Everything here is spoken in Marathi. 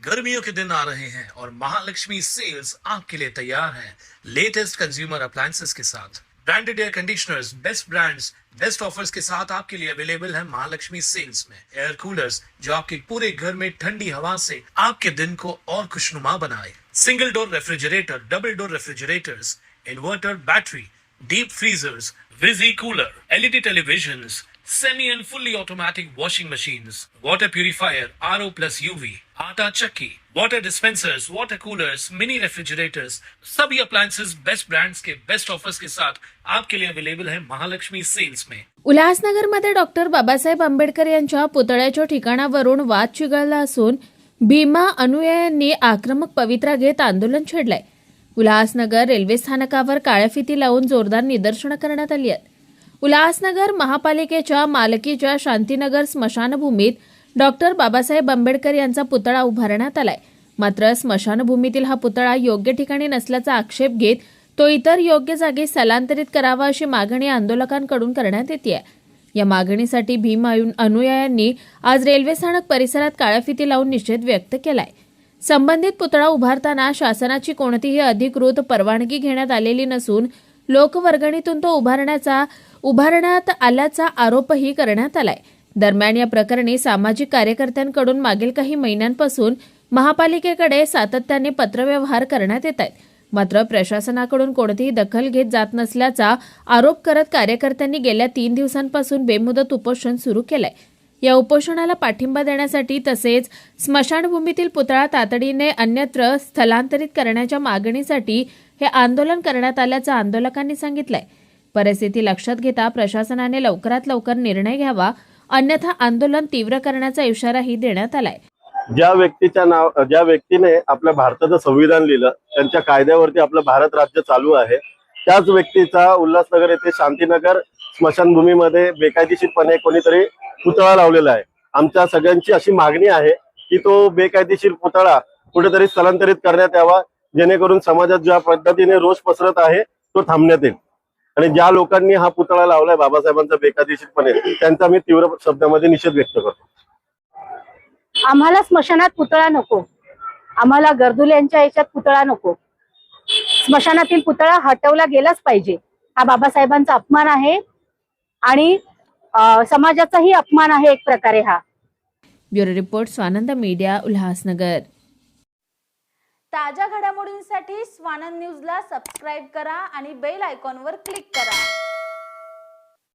गर्मियों के दिन आ रहे हैं और महालक्ष्मी सेल्स आपके लिए तैयार है लेटेस्ट कंज्यूमर अप्लायंसेस के साथ। Branded air conditioners, best brands, best offers के साथ आपके लिए अवेलेबल है महालक्ष्मी सेल्स में। एयर कूलर्स जो आपके पूरे घर में ठंडी हवा से आपके दिन को और खुशनुमा बनाए। Single door refrigerator, double door refrigerators, inverter battery, deep freezers, विजी cooler, LED televisions, semi and fully automatic washing machines, water purifier, RO plus UV, आटा चक्की, water dispensers, water coolers, mini refrigerators, सभी appliances बेस्ट ब्रांड्स के बेस्ट ऑफर्स के साथ आपके लिए अवेलेबल है महालक्ष्मी सेल्स में। उल्हासनगरमध्ये डॉक्टर बाबासाहेब आंबेडकर यांच्या पुतळ्याच्या ठिकाणावरून वाद चिघळला असून भीमा अनुयायांनी आक्रमक पवित्रा घेत आंदोलन छेडलंय। उल्हासनगर रेल्वे स्थानकावर काळ्या फिती लावून जोरदार निदर्शनं करण्यात आली आहेत। उल्हासनगर महापालिकेच्या मालकीच्या शांतीनगर स्मशानभूमीत डॉक्टर बाबासाहेब आंबेडकर यांचा पुतळा उभारण्यात आलाय। मात्र स्मशानभूमीतील हा पुतळा योग्य ठिकाणी नसल्याचा आक्षेप घेत तो इतर योग्य जागी स्थलांतरित करावा अशी मागणी आंदोलकांकडून करण्यात येते। या मागणीसाठी भीम अनुयायांनी आज रेल्वे स्थानक परिसरात काळ्या फिती लावून निषेध व्यक्त केलाय। संबंधित पुतळा उभारताना शासनाची कोणतीही अधिकृत परवानगी घेण्यात आलेली नसून लोकवर्गणीतून तो उभारण्यात आल्याचा आरोपही करण्यात आलाय। दरम्यान या प्रकरणी सामाजिक कार्यकर्त्यांकडून मागील काही महिन्यांपासून महापालिकेकडे सातत्याने पत्रव्यवहार करण्यात येत आहेत। मात्र प्रशासनाकडून कोणतीही दखल घेत जात नसल्याचा आरोप करत कार्यकर्त्यांनी गेल्या 3 दिवसांपासून बेमुदत उपोषण सुरू केलंय। या उपोषणाला पाठिंबा देण्यासाठी तसेच स्मशानभूमीतील पुतळा तातडीने अन्यत्र स्थलांतरित करण्याच्या मागणीसाठी हे आंदोलन करण्यात आल्याचं आंदोलकांनी सांगितलंय। परिस्थिती लक्षात घेता प्रशासनाने लवकरात लवकर निर्णय घ्यावा, अन्यथा आंदोलन तीव्र करण्याचा इशाराही देण्यात आलाय। ज्या व्यक्तीने आपल्या भारताचं संविधान लिहिलं, त्यांच्या कायद्यावरती आपलं भारत राज्य चालू आहे, त्याच व्यक्तीचा उल्हासनगर येथे शांतीनगर स्मशानभूमीमध्ये बेकायदेशीरपणे कोणीतरी पुतळा लावलेला आहे। आमच्या सगळ्यांची अशी मागणी आहे की तो बेकायदेशीर पुतळा कुठेतरी स्थलांतरित करण्यात यावा, जेणेकरून समाजात ज्या पद्धतीने रोष पसरत आहे तो थांबण्यात येईल। आणि ज्या लोकांनी हा पुतळा लावलाय बाबासाहेबांचा बेकायदेशीरपणे, त्यांचा मी तीव्र शब्दामध्ये निषेध व्यक्त करतो। आम्हाला स्मशानात पुतळा नको, आम्हाला गर्दुल्यांच्या याच्यात पुतळा नको। स्मशानातील पुतळा हटवला गेलाच पाहिजे। हा बाबासाहेबांचा अपमान आहे आणि समाजाचाही अपमान आहे एक प्रकारे हा। Bureau report, Swanand media, Ulhasnagar. ताज्या घडामोडींसाठी स्वानंद न्यूजला सबस्क्राईब करा आणि बेल आयकॉनवर क्लिक करा।